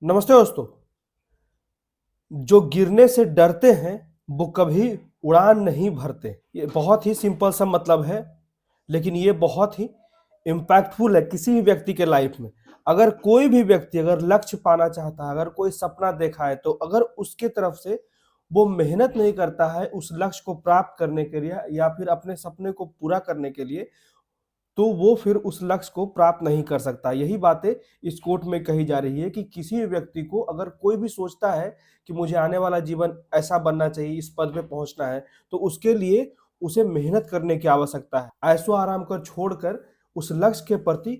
नमस्ते दोस्तों। जो गिरने से डरते हैं वो कभी उड़ान नहीं भरते। ये बहुत ही सिंपल सा मतलब है, लेकिन ये बहुत ही इम्पैक्टफुल है किसी भी व्यक्ति के लाइफ में। अगर कोई भी व्यक्ति अगर लक्ष्य पाना चाहता है, अगर कोई सपना देखा है, तो अगर उसके तरफ से वो मेहनत नहीं करता है उस लक्ष्य को प्राप्त करने के लिए या फिर अपने सपने को पूरा करने के लिए, तो वो फिर उस लक्ष्य को प्राप्त नहीं कर सकता। यही बातें इस कोट में कही जा रही है कि किसी भी व्यक्ति को अगर कोई भी सोचता है कि मुझे आने वाला जीवन ऐसा बनना चाहिए, इस पद पे पहुंचना है, तो उसके लिए उसे मेहनत करने की आवश्यकता है। ऐशो आराम कर छोड़कर उस लक्ष्य के प्रति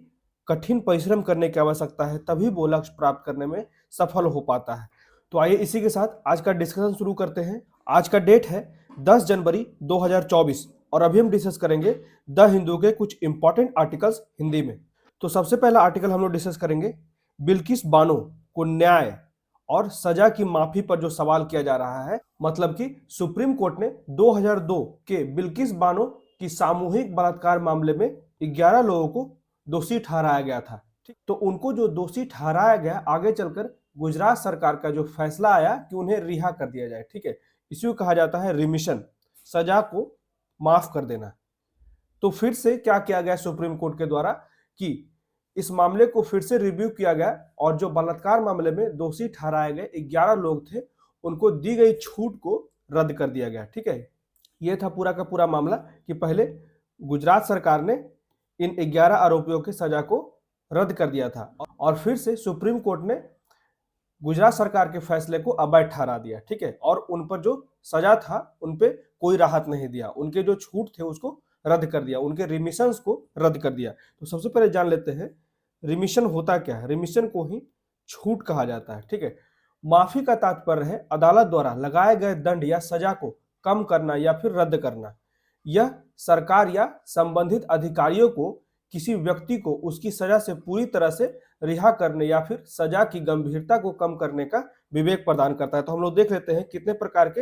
कठिन परिश्रम करने की आवश्यकता है, तभी वो लक्ष्य प्राप्त करने में सफल हो पाता है। तो आइए इसी के साथ आज का डिस्कशन शुरू करते हैं। आज का डेट है 10 जनवरी 2024 और अभी हम डिस्कस करेंगे द हिंदू के कुछ इंपॉर्टेंट आर्टिकल्स हिंदी में। तो सबसे पहला आर्टिकल हम लोग डिस्कस करेंगे बिल्किस बानो को न्याय और सजा की माफी पर जो सवाल किया जा रहा है। मतलब कि सुप्रीम कोर्ट ने 2002 के बिल्किस बानो की सामूहिक बलात्कार मामले में 11 लोगों को दोषी ठहराया गया था। ठीक, तो उनको जो दोषी ठहराया गया, आगे चलकर गुजरात सरकार का जो फैसला आया कि उन्हें रिहा कर दिया जाए। ठीक है, इसी को कहा जाता है रिमिशन, सजा को माफ कर देना। तो फिर से क्या किया गया सुप्रीम कोर्ट के द्वारा कि इस मामले को फिर से रिव्यू किया गया और जो बलात्कार मामले में दोषी ठहराए गए 11 लोग थे, उनको दी गई छूट को रद्द कर दिया गया। ठीक है, यह था पूरा का पूरा मामला कि पहले गुजरात सरकार ने इन 11 आरोपियों की सजा को रद्द कर दिया था और फिर से सुप्रीम कोर्ट ने गुजरात सरकार के फैसले को अवैध ठहरा दिया। ठीक है, और उन पर जो सजा था उन पे कोई राहत नहीं दिया, उनके जो छूट थे उसको रद्द कर दिया, उनके रिमिशंस को रद्द कर दिया। तो सबसे पहले जान लेते हैं रिमिशन होता क्या है। रिमिशन को ही छूट कहा जाता है। ठीक है, माफी का तात्पर्य है अदालत द्वारा लगाए गए दंड या सजा को कम करना या फिर रद्द करना। यह सरकार या संबंधित अधिकारियों को किसी व्यक्ति को उसकी सजा से पूरी तरह से रिहा करने या फिर सजा की गंभीरता को कम करने का विवेक प्रदान करता है। तो हम लोग देख लेते हैं कितने प्रकार के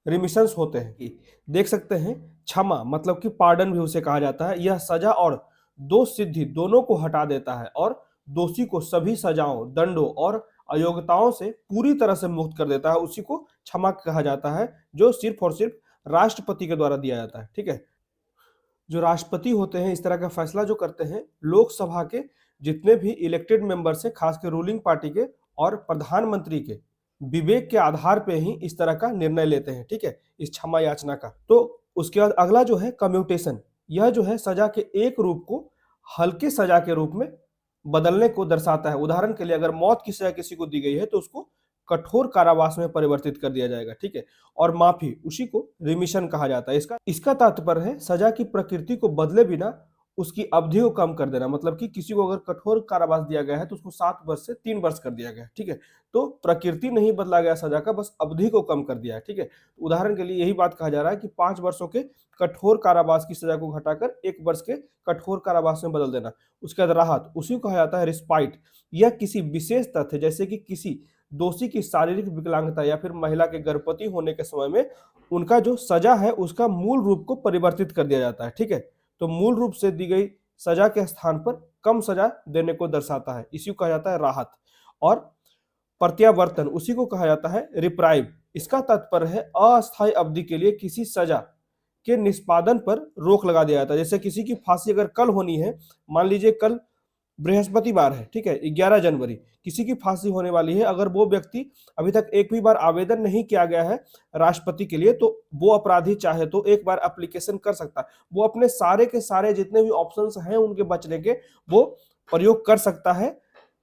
रिमिशंस होते हैं। देख सकते हैं क्षमा, मतलब कि पार्डन भी उसे कहा जाता है। यह सजा और दोष सिद्धि दोनों को हटा देता है और दोषी को सभी सजाओं, दंडों और अयोग्यताओं से पूरी तरह से मुक्त कर देता है। उसी को क्षमा कहा जाता है, जो सिर्फ और सिर्फ राष्ट्रपति के द्वारा दिया जाता है। ठीक है, जो राष्ट्रपति होते हैं इस तरह का फैसला जो करते हैं, लोकसभा के जितने भी इलेक्टेड मेंबर्स हैं, खासकर रूलिंग पार्टी के और प्रधानमंत्री के विवेक के आधार पे ही इस तरह का निर्णय लेते हैं। ठीक है, इस क्षमा याचना का। तो उसके बाद अगला जो है कम्यूटेशन, यह जो है सजा के एक रूप को हल्के सजा के रूप में बदलने को दर्शाता है। उदाहरण के लिए अगर मौत की सजा किसी को दी गई है तो उसको कठोर कारावास में परिवर्तित कर दिया जाएगा। ठीक है, और माफी, उसी को रिमिशन कहा जाता है। इसका तात्पर्य है सजा की प्रकृति को बदले बिना उसकी अवधि को कम कर देना। मतलब कि किसी को अगर कठोर कारावास दिया गया है तो उसको 7 वर्ष से 3 वर्ष कर दिया गया। ठीक है, तो प्रकृति नहीं बदला गया सजा का, बस अवधि को कम कर दिया है। ठीक है, उदाहरण के लिए यही बात कहा जा रहा है कि 5 वर्षों के कठोर कारावास की सजा को घटाकर 1 वर्ष के कठोर कारावास में बदल देना। उसके बाद राहत, उसी को कहा जाता है रिस्पाइट। यह किसी विशेष तथ्य, जैसे कि किसी दोषी की शारीरिक विकलांगता या फिर महिला के गर्भवती होने के समय में उनका जो सजा है उसका मूल रूप को परिवर्तित कर दिया जाता है। ठीक है, तो मूल रूप से दी गई सजा के स्थान पर कम सजा देने को दर्शाता है, इसी को कहा जाता है राहत। और प्रत्यावर्तन, उसी को कहा जाता है रिप्राइव। इसका तात्पर्य है अस्थायी अवधि के लिए किसी सजा के निष्पादन पर रोक लगा दिया जाता है। जैसे किसी की फांसी अगर कल होनी है, मान लीजिए कल बृहस्पतिवार है, ठीक है, 11 जनवरी, किसी की फांसी होने वाली है, अगर वो व्यक्ति अभी तक एक भी बार आवेदन नहीं किया गया है राष्ट्रपति के लिए, तो वो अपराधी चाहे तो एक बार एप्लीकेशन कर सकता है। वो अपने सारे के सारे जितने भी ऑप्शंस हैं उनके बचने के, वो प्रयोग कर सकता है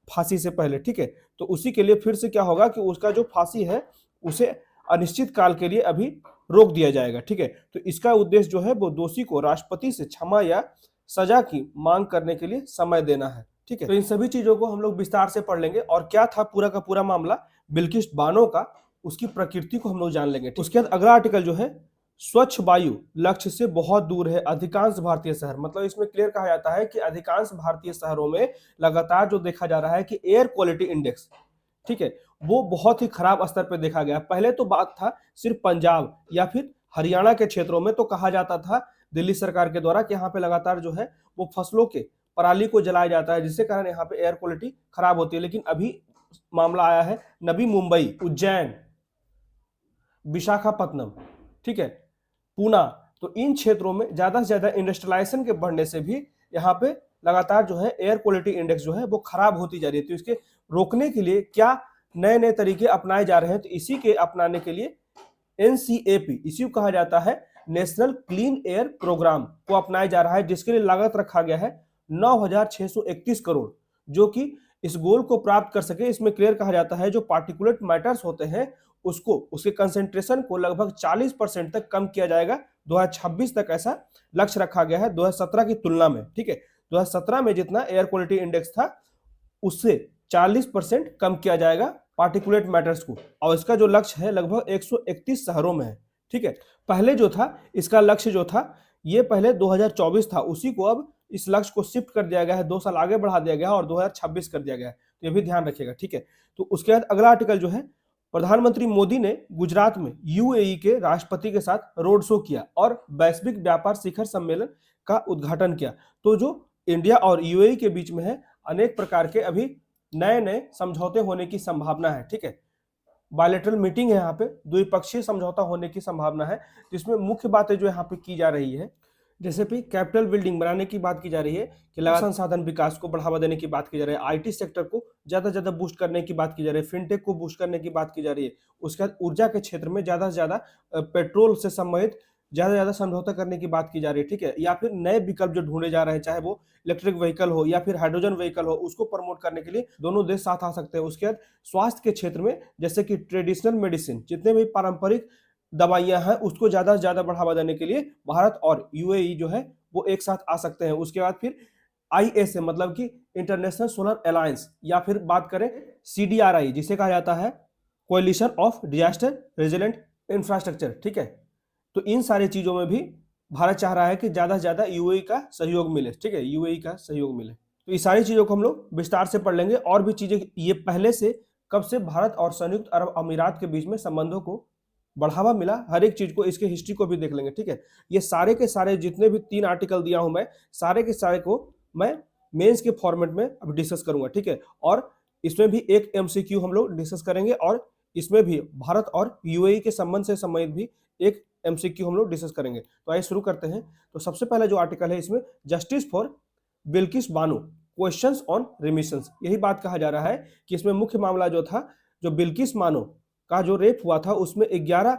फांसी से पहले। ठीक है, तो उसी के लिए फिर से क्या होगा कि उसका जो फांसी है उसे अनिश्चित काल के लिए अभी रोक दिया जाएगा। ठीक है, तो इसका उद्देश्य जो है वो दोषी को राष्ट्रपति से क्षमा या सजा की मांग करने के लिए समय देना है। ठीक है, तो इन सभी चीजों को हम लोग विस्तार से पढ़ लेंगे और क्या था पूरा का पूरा मामला बिल्किस बानो का, उसकी प्रकृति को हम लोग जान लेंगे। उसके बाद अगला आर्टिकल जो है स्वच्छ वायु लक्ष्य से बहुत दूर है अधिकांश भारतीय शहर। मतलब इसमें क्लियर कहा जाता है कि अधिकांश भारतीय शहरों में लगातार जो देखा जा रहा है कि एयर क्वालिटी इंडेक्स, ठीक है, वो बहुत ही खराब स्तर पर देखा गया। पहले तो बात था सिर्फ पंजाब या फिर हरियाणा के क्षेत्रों में, तो कहा जाता था दिल्ली सरकार के द्वारा कि यहाँ पे लगातार जो है वो फसलों के पराली को जलाया जाता है, जिससे कारण यहाँ पे एयर क्वालिटी खराब होती है। लेकिन अभी मामला आया है नवी मुंबई, उज्जैन, विशाखापत्तनम, ठीक है, पूना। तो इन क्षेत्रों में ज्यादा से ज्यादा इंडस्ट्रियलाइजेशन के बढ़ने से भी यहाँ पे लगातार जो है एयर क्वालिटी इंडेक्स जो है वो खराब होती जा रही है। तो इसके रोकने के लिए क्या नए नए तरीके अपनाए जा रहे हैं, तो इसी के अपनाने के लिए एनसीएपी, इसी को कहा जाता है नेशनल क्लीन एयर प्रोग्राम, को अपनाया जा रहा है, जिसके लिए लागत रखा गया है 9,631 करोड़, जो कि इस गोल को प्राप्त कर सके। इसमें क्लियर कहा जाता है जो पार्टिकुलेट मैटर्स होते हैं उसको, उसके कंसेंट्रेशन को लगभग 40% तक कम किया जाएगा 2026 तक, ऐसा लक्ष्य रखा गया है 2017 की तुलना में, ठीक है। 2017 में जितना एयर क्वालिटी इंडेक्स था उससे 40% कम किया जाएगा पार्टिकुलेट मैटर्स को, और इसका जो लक्ष्य है लगभग 131 शहरों में है, ठीक है। पहले जो था इसका लक्ष्य जो था ये पहले 2024 था, उसी को अब इस लक्ष्य को शिफ्ट कर दिया गया है, 2 साल आगे बढ़ा दिया गया है और 2026 कर दिया गया है, तो ये भी ध्यान रखिएगा, ठीक है। तो उसके बाद अगला आर्टिकल जो है, प्रधानमंत्री मोदी ने गुजरात में यूएई के राष्ट्रपति के साथ रोड शो किया और वैश्विक व्यापार शिखर सम्मेलन का उद्घाटन किया। तो जो इंडिया और यूएई के बीच में है, अनेक प्रकार के अभी नए नए समझौते होने की संभावना है, ठीक है। बायलैटरल मीटिंग है, यहाँ पे द्विपक्षीय समझौता होने की संभावना है, जिसमें मुख्य बातें जो यहाँ पे की जा रही है, जैसे भी कैपिटल बिल्डिंग बनाने की बात की जा रही है, कि लगातार संसाधन विकास को बढ़ावा देने की बात की जा रही है, आईटी सेक्टर को ज्यादा से ज्यादा बूस्ट करने की बात की जा रही है, फिनटेक को बूस्ट करने की बात की जा रही है। उसके बाद ऊर्जा के क्षेत्र में ज्यादा से ज्यादा पेट्रोल से संबंधित ज्यादा से ज्यादा समझौता करने की बात की जा रही है, ठीक है। या फिर नए विकल्प जो ढूंढे जा रहे हैं, चाहे वो इलेक्ट्रिक व्हीकल हो या फिर हाइड्रोजन व्हीकल हो, उसको प्रमोट करने के लिए दोनों देश साथ आ सकते हैं। उसके बाद स्वास्थ्य के क्षेत्र में, जैसे कि ट्रेडिशनल मेडिसिन, जितने भी पारंपरिक दवाइयां हैं, उसको ज्यादा से ज्यादा बढ़ावा देने के लिए भारत और यूएई जो है वो एक साथ आ सकते हैं। उसके बाद फिर आईएसए, मतलब कि इंटरनेशनल सोलर अलायंस, या फिर बात करें सीडीआरआई, जिसे कहा जाता है coalition of disaster resilient infrastructure, ठीक है। तो इन सारी चीजों में भी भारत चाह रहा है कि ज्यादा से ज्यादा यूएई का सहयोग मिले, ठीक है, यूएई का सहयोग मिले। तो ये सारी चीजों को हम लोग विस्तार से पढ़ लेंगे, और भी चीजें ये पहले से कब से भारत और संयुक्त अरब अमीरात के बीच में संबंधों को बढ़ावा मिला, हर एक चीज को, इसके हिस्ट्री को भी देख लेंगे, ठीक है। ये सारे के सारे जितने भी 3 आर्टिकल दिया हूं मैं, सारे के सारे को मैं मेंस के फॉर्मेट में अब डिस्कस करूंगा, ठीक है। और इसमें भी एक एमसीक्यू हम लोग डिस्कस करेंगे, और इसमें भी भारत और यूएई के संबंध से संबंधित भी एक एमसीक्यू हम लोग डिस्कस करेंगे। तो आइए शुरू करते हैं। तो सबसे पहले जो आर्टिकल है इसमें justice for Bilkis Bano, questions on remissions, यही बात कहा जा रहा है कि इसमें मुख्य मामला जो था, जो बिल्किस बानो का जो रेप हुआ था, उसमें 11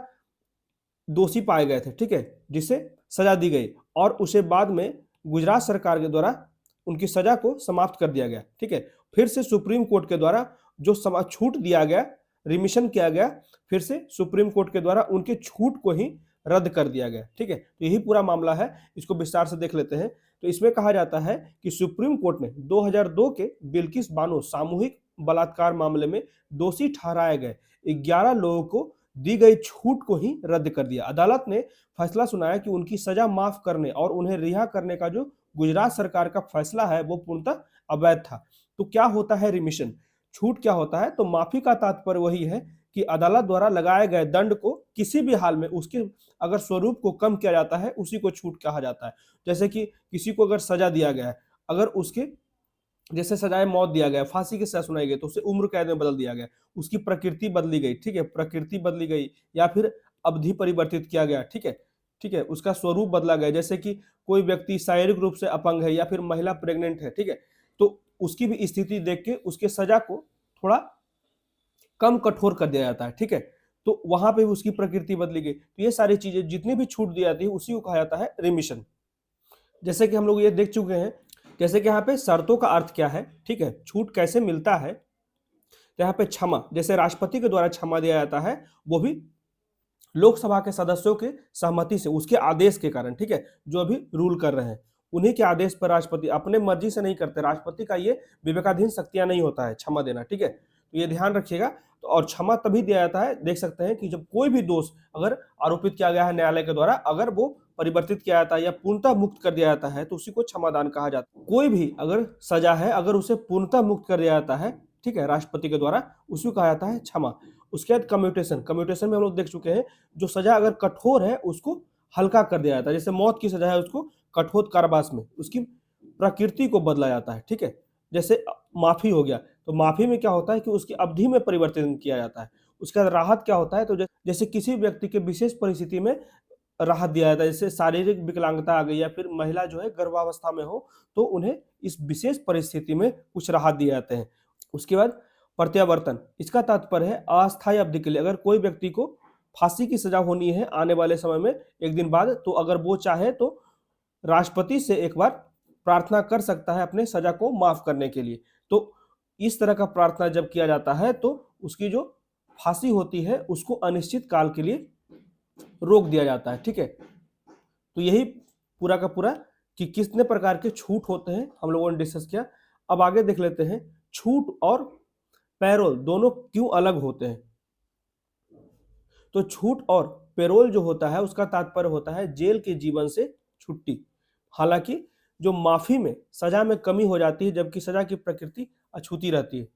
दोषी पाए गए थे, ठीक है, जिसे सजा दी गई, और उसे बाद में गुजरात सरकार के द्वारा उनकी सजा को समाप्त कर दिया गया, ठीक है। फिर से सुप्रीम कोर्ट के द्वारा जो छूट दिया गया, रिमिशन किया गया, फिर से सुप्रीम कोर्ट के द्वारा उनके छूट को ही रद्द कर दिया गया, ठीक है। तो यही पूरा मामला है, इसको विस्तार से देख लेते हैं। तो इसमें कहा जाता है कि सुप्रीम कोर्ट ने 2002 के बिल्किस बानो सामूहिक बलात्कार मामले में दोषी ठहराए गए 11 लोगों को दी गई छूट को ही रद्द कर दिया। अदालत ने फैसला सुनाया कि उनकी सजा माफ करने और उन्हें रिहा करने का जो गुजरात सरकार का फैसला है वो पूर्णतः अवैध था। तो क्या होता है रिमिशन, छूट क्या होता है? तो माफी का तात्पर्य वही है कि अदालत द्वारा लगाए गए दंड को किसी भी हाल में उसके अगर स्वरूप को कम किया जाता है, उसी को छूट कहा जाता है। जैसे कि किसी को अगर सजा दिया गया है, अगर उसके जैसे सजाए मौत दिया गया, फांसी की सजा सुनाई गई, तो उसे उम्र कैद में बदल दिया गया, उसकी प्रकृति बदली गई, ठीक है, प्रकृति बदली गई, या फिर अवधि परिवर्तित किया गया, ठीक है, ठीक है, उसका स्वरूप बदला गया, जैसे कि कोई व्यक्ति शारीरिक रूप से अपंग है या फिर महिला प्रेग्नेंट है, ठीक है, तो उसकी भी स्थिति देख के उसके सजा को थोड़ा कम कठोर कर दिया जाता है, ठीक है। तो वहां पे उसकी प्रकृति बदली गई। तो ये सारी चीजें जितनी भी छूट दी जाती है उसी को कहा जाता है रिमिशन। जैसे कि हम लोग ये देख चुके हैं, जैसे कि यहाँ पे शर्तों का अर्थ क्या है, ठीक है, छूट कैसे मिलता है। तो यहाँ पे क्षमा, जैसे राष्ट्रपति के द्वारा क्षमा दिया जाता है, वो भी लोकसभा के सदस्यों के सहमति से, उसके आदेश के कारण, ठीक है, जो अभी रूल कर रहे हैं उन्हीं के आदेश पर, राष्ट्रपति अपने मर्जी से नहीं करते, राष्ट्रपति का ये विवेकाधीन शक्तियां नहीं होता है क्षमा देना, ठीक है। तो ये ध्यान रखिएगा। तो और क्षमा तभी दिया जाता है, देख सकते हैं कि जब कोई भी दोष अगर आरोपित किया गया है न्यायालय के द्वारा, अगर वो परिवर्तित किया जाता है या पूर्णतः मुक्त कर दिया जाता है, तो उसी को क्षमादान कहा जाता है। कोई भी अगर सजा है, अगर उसे पूर्णतः मुक्त कर दिया जाता है, ठीक है, राष्ट्रपति के द्वारा, उसी को कहा जाता है क्षमा। उसके बाद कम्यूटेशन, कम्यूटेशन में हम लोग देख चुके हैं, जो सजा अगर कठोर है उसको हल्का कर दिया जाता है, जैसे मौत की सजा है उसको कठोर कारावास में उसकी प्रकृति को बदला जाता है, ठीक है। जैसे माफी हो गया, तो माफी में क्या होता है कि उसकी अवधि में परिवर्तन किया जाता है। उसके बाद राहत क्या होता है, तो जैसे किसी व्यक्ति के विशेष परिस्थिति में राहत दिया जाता है, जैसे शारीरिक विकलांगता आ गई या फिर महिला जो है गर्भावस्था में हो, तो उन्हें इस विशेष परिस्थिति में कुछ राहत दिए जाते हैं। उसके बाद प्रत्यावर्तन, इसका तात्पर्य है अस्थायी अवधि के लिए। अगर कोई व्यक्ति को फांसी की सजा होनी है आने वाले समय में एक दिन बाद, तो अगर वो चाहे तो राष्ट्रपति से एक बार प्रार्थना कर सकता है अपने सजा को माफ करने के लिए। तो इस तरह का प्रार्थना जब किया जाता है तो उसकी जो फांसी होती है उसको अनिश्चित काल के लिए रोक दिया जाता है। ठीक है, तो यही पूरा का पूरा कि कितने प्रकार के छूट होते हैं हम लोगों ने डिस्कस किया। अब आगे देख लेते हैं छूट और पैरोल दोनों क्यों अलग होते हैं। तो छूट और पैरोल जो होता है उसका तात्पर्य होता है जेल के जीवन से छुट्टी। हालांकि जो माफी में सजा में कमी हो जाती है जबकि सजा की प्रकृति अछूती रहती है।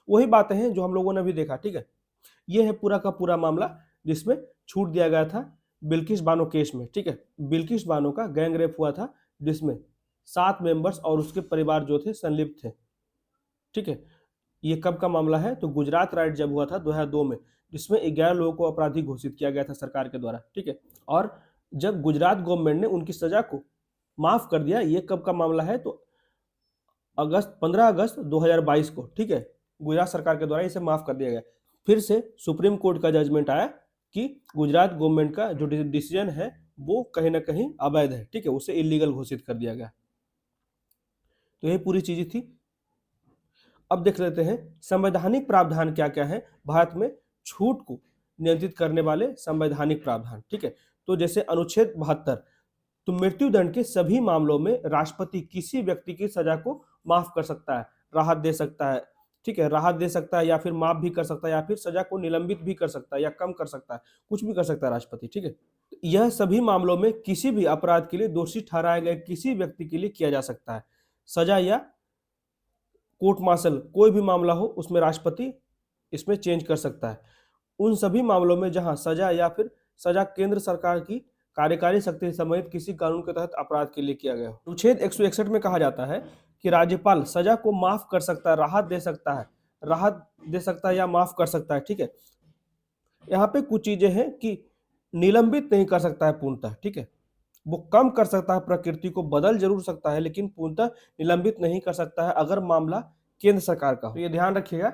वही बातें हैं जो हम लोगों ने भी देखा। ठीक है, ये है पूरा का पूरा मामला जिसमें छूट दिया गया था बिल्किस बानो केस में। ठीक है, बिल्किस बानो का गैंग रेप हुआ था जिसमें 7 मेंबर्स और उसके परिवार जो थे संलिप्त थे। ठीक है, ये कब का मामला है, तो गुजरात राइट जब हुआ था 2002 में, जिसमें 11 लोगों को अपराधी घोषित किया गया था सरकार के द्वारा। ठीक है, और जब गुजरात गवर्नमेंट ने उनकी सजा को माफ कर दिया, ये कब का मामला है, तो 15 अगस्त 2022 को। ठीक है, गुजरात सरकार के द्वारा इसे माफ कर दिया गया। फिर से सुप्रीम कोर्ट का जजमेंट आया कि गुजरात गवर्नमेंट का जो डिसीजन है वो कहीं ना कहीं अवैध है। ठीक है, उसे इलीगल घोषित कर दिया गया। तो यही पूरी चीजें थी। अब देख लेते हैं संवैधानिक प्रावधान क्या क्या है भारत में छूट को नियंत्रित करने वाले संवैधानिक प्रावधान। ठीक है, तो जैसे अनुच्छेद 72, तो मृत्युदंड के सभी मामलों में राष्ट्रपति किसी व्यक्ति की सजा को माफ कर सकता है, राहत दे सकता है। ठीक है, राहत दे सकता है या फिर माफ भी कर सकता है या फिर सजा को निलंबित भी कर सकता है या कम कर सकता है, कुछ भी कर सकता है राष्ट्रपति। ठीक है, यह सभी मामलों में किसी भी अपराध के लिए दोषी ठहराए गए किसी व्यक्ति के लिए किया जा सकता है। सजा या कोर्ट मार्शल कोई भी मामला हो उसमें राष्ट्रपति इसमें चेंज कर सकता है। उन सभी मामलों में जहां सजा या फिर सजा केंद्र सरकार की कार्यकारी शक्ति समेत किसी कानून के तहत अपराध के लिए किया गया हो। अनुच्छेद 161 में कहा जाता है कि राज्यपाल सजा को माफ कर सकता है, राहत दे सकता है या माफ कर सकता है। ठीक है, यहाँ पे कुछ चीजें हैं कि निलंबित नहीं कर सकता है पूर्णतः। ठीक है, वो कम कर सकता है, प्रकृति को बदल जरूर सकता है, लेकिन पूर्णतः निलंबित नहीं कर सकता है अगर मामला केंद्र सरकार का हो। तो ये ध्यान रखिएगा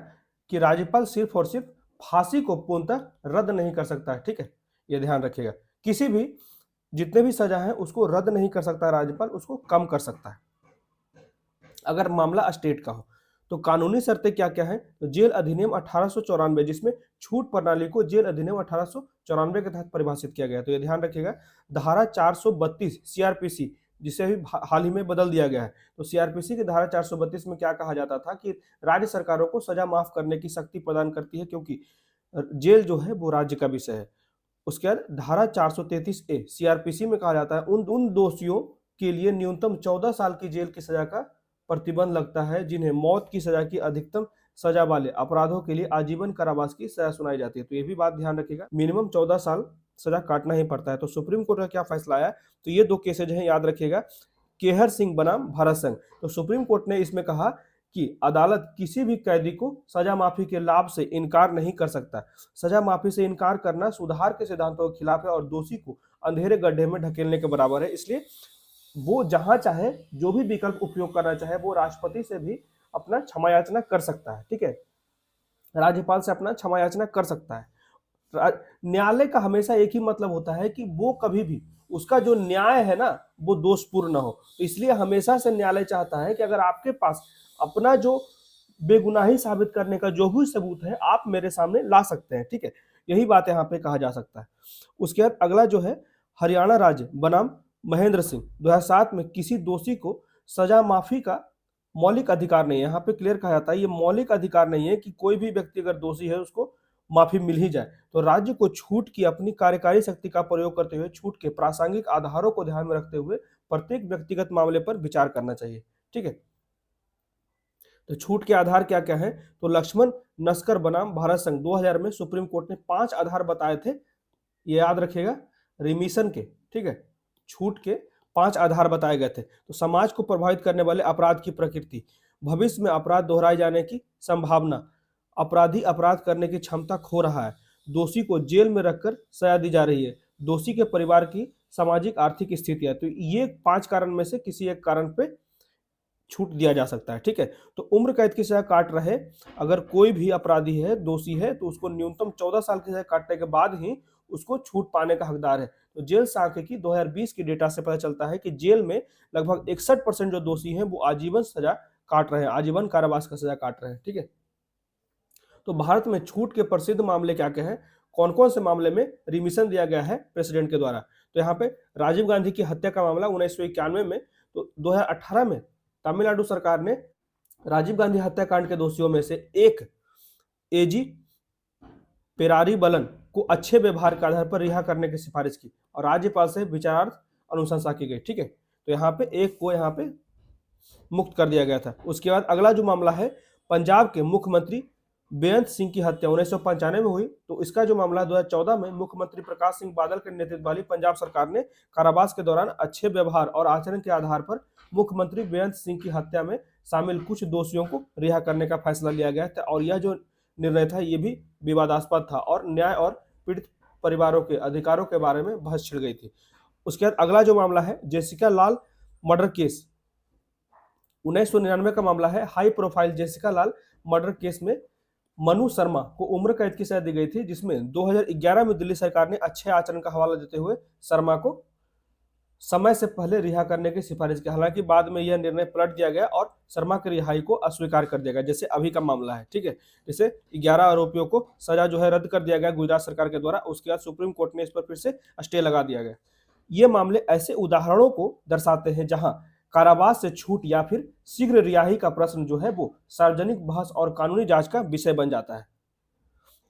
कि राज्यपाल सिर्फ और सिर्फ फांसी को पूर्णतः रद्द नहीं कर सकता है। ठीक है, ये ध्यान रखिएगा, किसी भी जितने भी सजा है उसको रद्द नहीं कर सकता राज्यपाल, उसको कम कर सकता है अगर मामला स्टेट का हो। तो कानूनी शर्तें क्या क्या है, तो जेल अधिनियम 1894 जिसमें छूट प्रणाली को जेल अधिनियम 1894 के तहत परिभाषित किया गया। तो ये ध्यान रखिएगा, धारा 432 सीआरपीसी जिसे अभी हाल ही में बदल दिया गया है। तो सीआरपीसी की धारा 432 में क्या कहा जाता था कि राज्य सरकारों को सजा माफ करने की शक्ति प्रदान करती है क्योंकि जेल जो है वो राज्य का विषय है। उसके बाद धारा 433A सीआरपीसी में कहा जाता है उन दोषियों के लिए न्यूनतम 14 साल की जेल की सजा का प्रतिबंध लगता है जिन्हें मौत की सजा की अधिकतम सजा वाले अपराधों के लिए आजीवन कारावास की सजा सुनाई जाती है। तो ये भी बात ध्यान रखिएगा, मिनिमम 14 साल सजा काटना ही पड़ता है। तो सुप्रीम कोर्ट का क्या फैसला आया, तो ये 2 केसेज हैं, याद रखिएगा, केहर सिंह बनाम भारत संघ। तो सुप्रीम कोर्ट ने इसमें कहा कि अदालत किसी भी कैदी को सजा माफी के लाभ से इनकार नहीं कर सकता। सजा माफी से इनकार करना सुधार के सिद्धांतों के खिलाफ है और दोषी को अंधेरे गड्ढे में ढकेलने के बराबर है। इसलिए वो जहां चाहे जो भी विकल्प उपयोग करना चाहे वो राष्ट्रपति से भी अपना क्षमा याचना कर सकता है। ठीक है, राज्यपाल से अपना क्षमा याचना कर सकता है। न्यायालय का हमेशा एक ही मतलब होता है कि वो कभी भी उसका जो न्याय है ना वो दोषपूर्ण न हो। तो इसलिए हमेशा से न्यायालय चाहता है कि अगर आपके पास अपना जो बेगुनाही साबित करने का जो भी सबूत है आप मेरे सामने ला सकते हैं। ठीक है, यही बात यहाँ पे कहा जा सकता है। उसके बाद अगला जो है हरियाणा राज्य बनाम महेंद्र सिंह 2007 में किसी दोषी को सजा माफी का मौलिक अधिकार नहीं है। यहाँ पे क्लियर कहा जाता है ये मौलिक अधिकार नहीं है कि कोई भी व्यक्ति अगर दोषी है उसको माफी मिल ही जाए। तो राज्य को छूट की अपनी कार्यकारी शक्ति का प्रयोग करते हुए छूट के प्रासंगिक आधारों को ध्यान में रखते हुए प्रत्येक व्यक्तिगत मामले पर विचार करना चाहिए। ठीक है, तो छूट के आधार क्या क्या है, तो लक्ष्मण नस्कर बनाम भारत संघ 2000 में सुप्रीम कोर्ट ने 5 आधार बताए थे, ये याद रखिएगा, रिमिशन के। ठीक है, छूट के 5 आधार बताए गए थे। तो समाज को प्रभावित करने वाले अपराध की प्रकृति, भविष्य में अपराध दोहराए जाने की संभावना, अपराधी अपराध करने की क्षमता खो रहा है, दोषी को जेल में रखकर सजा दी जा रही है, दोषी के परिवार की सामाजिक आर्थिक स्थितियां। तो ये 5 कारण में से किसी एक कारण पे छूट दिया जा सकता है। ठीक है, तो उम्र कैद की सजा काट रहे अगर कोई भी अपराधी है, दोषी है, तो उसको न्यूनतम 14 साल की सजा काटने के बाद ही उसको छूट पाने का हकदार है। तो जेल सांख्यिकी 2020 की डेटा से पता चलता है कि जेल में लगभग 61% जो दोषी हैं वो आजीवन सजा काट रहे हैं, आजीवन कारावास का सजा काट रहे हैं। ठीक है, तो भारत में छूट के प्रसिद्ध मामले क्या क्या हैं, कौन कौन से मामले में रिमिशन दिया गया है प्रेसिडेंट के द्वारा। तो यहाँ पे राजीव गांधी की हत्या का मामला 1991 में, तो 2018 में तमिलनाडु सरकार ने राजीव गांधी हत्याकांड के दोषियों में से एक एजी पेरारी बलन को अच्छे व्यवहार के आधार पर रिहा करने की सिफारिश की और राज्यपाल से विचारार्थ अनुशंसा की गई। ठीक है, तो यहाँ पे एक को यहाँ पे मुक्त कर दिया गया था। उसके बाद अगला जो मामला है, पंजाब के मुख्यमंत्री बेअंत सिंह की हत्या 1995 में हुई। तो इसका जो मामला 2014 में मुख्यमंत्री प्रकाश सिंह बादल के नेतृत्व वाली पंजाब सरकार ने कारावास के दौरान अच्छे व्यवहार और आचरण के आधार पर मुख्यमंत्री बेअंत सिंह की हत्या में शामिल कुछ दोषियों को रिहा करने का फैसला लिया गया था और यह जो निर्णय था ये भी विवादास्पद था और न्याय और पीड़ित परिवारों के अधिकारों के बारे में बहस छिड़ गई थी। उसके बाद अगला जो मामला है, जेसिका लाल मर्डर केस 1999 का मामला है। हाई प्रोफाइल जेसिका लाल मर्डर केस में मनु शर्मा को उम्र कैद की सजा दी गई थी, जिसमें 2011 में दिल्ली सरकार ने अच्छे आचरण का हवाला देते हुए शर्मा को समय से पहले रिहा करने की सिफारिश की। हालांकि बाद में यह निर्णय पलट दिया गया और शर्मा की रिहाई को अस्वीकार कर दिया गया, जैसे अभी का मामला है। ठीक है, जैसे 11 आरोपियों को सजा जो है रद्द कर दिया गया गुजरात सरकार के द्वारा, उसके बाद सुप्रीम कोर्ट ने इस पर फिर से स्टे लगा दिया गया। ये मामले ऐसे उदाहरणों को दर्शाते हैं जहां कारावास से छूट या फिर शीघ्र रिहाई का प्रश्न जो है वो सार्वजनिक बहस और कानूनी जांच का विषय बन जाता है।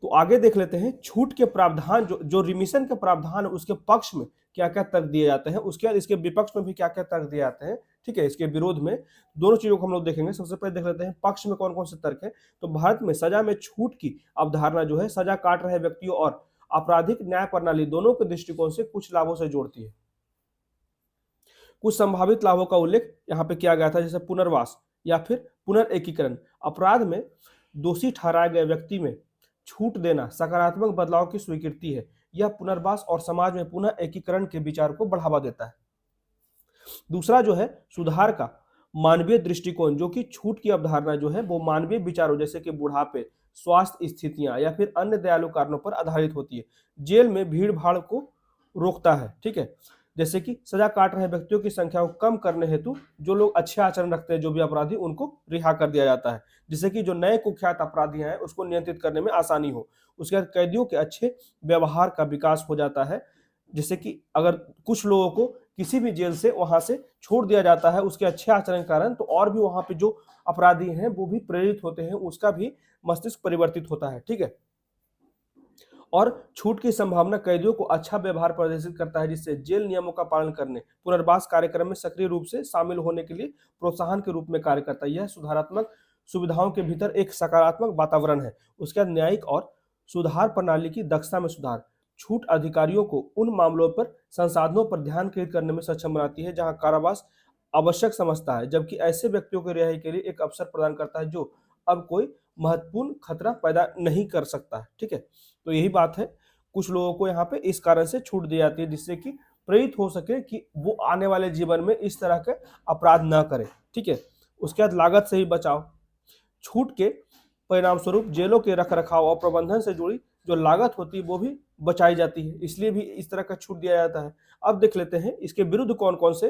तो आगे देख लेते हैं छूट के प्रावधान, जो रिमिशन के प्रावधान है उसके पक्ष में क्या क्या तर्क दिए जाते हैं, उसके बाद इसके विपक्ष में भी क्या क्या तर्क दिए जाते हैं। ठीक है, इसके विरोध में दोनों चीजों को हम लोग देखेंगे। सबसे पहले देख लेते हैं पक्ष में कौन कौन से तर्क है। तो भारत में सजा में छूट की अवधारणा जो है सजा काट रहे व्यक्तियों और आपराधिक न्याय प्रणाली दोनों के दृष्टिकोण से कुछ लाभों से जोड़ती है। कुछ संभावित लाभों का उल्लेख यहाँ पे किया गया था, जैसे पुनर्वास या फिर पुनर्एकीकरण। अपराध में दोषी ठहराए गए व्यक्ति में छूट देना सकारात्मक बदलाव की स्वीकृति है। यह पुनर्वास और समाज में पुनः एकीकरण के विचार को बढ़ावा देता है। दूसरा जो है सुधार का मानवीय दृष्टिकोण, जो कि छूट की अवधारणा जो है वो मानवीय विचारों जैसे कि बुढ़ापे, स्वास्थ्य स्थितियां या फिर अन्य दयालु कारणों पर आधारित होती है। जेल में भीड़ भाड़ को रोकता है। ठीक है, जैसे कि सजा काट रहे व्यक्तियों की संख्या को कम करने हेतु जो लोग अच्छे आचरण रखते हैं, जो भी अपराधी, उनको रिहा कर दिया जाता है, जिससे कि जो नए कुख्यात अपराधी हैं उसको नियंत्रित करने में आसानी हो। उसके बाद कैदियों के अच्छे व्यवहार का विकास हो जाता है, जैसे कि अगर कुछ लोगों को किसी भी जेल से वहां से छोड़ दिया जाता है उसके अच्छे आचरण के कारण, तो और भी वहां पे जो अपराधी हैं वो भी प्रेरित होते हैं, उसका भी मस्तिष्क परिवर्तित होता है। ठीक है, और छूट की संभावना कैदियों को अच्छा व्यवहार प्रदर्शित करता है, जिससे जेल नियमों का पालन करने, पुनर्वास कार्यक्रम में सक्रिय रूप से शामिल होने के लिए प्रोत्साहन के रूप में कार्य करता है। यह सुधारात्मक सुविधाओं के भीतर एक सकारात्मक वातावरण है। उसके बाद न्यायिक और सुधार प्रणाली की दक्षता में सुधार। छूट अधिकारियों को उन मामलों पर संसाधनों पर ध्यान केंद्रित करने में सक्षम बनाती है जहां कारावास आवश्यक समझता है, जबकि ऐसे व्यक्तियों की रिहाई के लिए एक अवसर प्रदान करता है जो अब कोई महत्वपूर्ण खतरा पैदा नहीं कर सकता है। ठीक है, तो यही बात है, कुछ लोगों को यहाँ पे इस कारण से छूट दी जाती है जिससे कि प्रेरित हो सके कि वो आने वाले जीवन में इस तरह के अपराध ना करे। ठीक है, उसके बाद लागत से ही बचाव। छूट के परिणाम स्वरूप जेलों के रखरखाव और प्रबंधन से जुड़ी जो लागत होती है वो भी बचाई जाती है, इसलिए भी इस तरह का छूट दिया जाता है। अब देख लेते हैं इसके विरुद्ध कौन कौन से